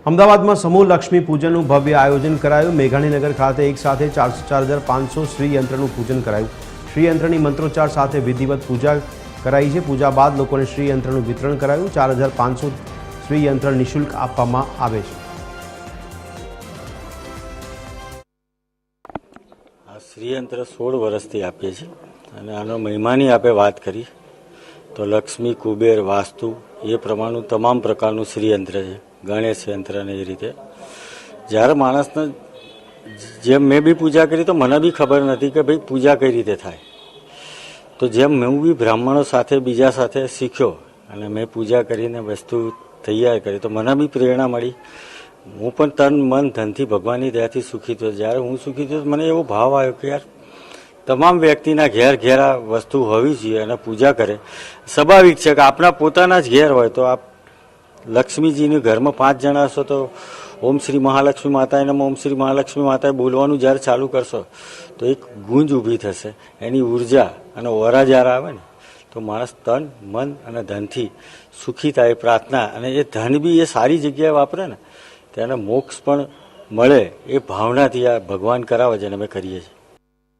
અમદાવાદમાં સમૂહ લક્ષ્મી પૂજનનું ભવ્ય આયોજન કરાયું। મેઘાણીનગર ખાતે એક સાથે 4,500 શ્રીયંત્રનું પૂજન કરાયું। શ્રીયંત્રની મંત્રોચ્ચાર સાથે વિધિવત પૂજા કરાઈ છે। પૂજા બાદ લોકોને શ્રીયંત્રનું વિતરણ કરાયું। 4,500 શ્રીયંત્ર નિઃશુલ્ક આપવામાં આવે છે। આ શ્રીયંત્ર 16 વર્ષથી આપીએ છીએ અને આનો મહિમાની આપે વાત કરી તો લક્ષ્મી, કુબેર, વાસ્તુ એ પ્રમાણનું તમામ પ્રકારનું શ્રીયંત્ર છે। ગણેશ યંત્ર ને એ રીતે જ્યારે માણસને જેમ મેં બી પૂજા કરી તો મને બી ખબર નથી કે ભાઈ પૂજા કઈ રીતે થાય। તો જેમ હું બી બ્રાહ્મણો સાથે બીજા સાથે શીખ્યો અને મેં પૂજા કરીને વસ્તુ તૈયાર કરી તો મને બી પ્રેરણા મળી। હું પણ તન મન ધનથી ભગવાનની દયાથી સુખી થયો। જ્યારે હું સુખી થયો મને એવો ભાવ આવ્યો કે યાર તમામ વ્યક્તિના ઘેર ઘેર આ વસ્તુ હોવી જોઈએ અને પૂજા કરે। સ્વાભાવિક છે કે આપણા પોતાના જ ઘેર હોય તો આપ લક્ષ્મીજીની ઘરમાં 5 જણા હશો તો ઓમ શ્રી મહાલક્ષ્મી માતાએ નમઃ, ઓમ શ્રી મહાલક્ષ્મી માતાએ બોલવાનું જ્યારે ચાલુ કરશો તો એક ગુંજ ઊભી થશે। એની ઉર્જા અને ઓરા જ્યારે આવે ને તો માણસ તન મન અને ધનથી સુખી થાય પ્રાર્થના અને એ ધન બી એ સારી જગ્યાએ વાપરે ને તેને મોક્ષ પણ મળે એ ભાવનાથી આ ભગવાન કરાવે છે અને અમે કરીએ છીએ।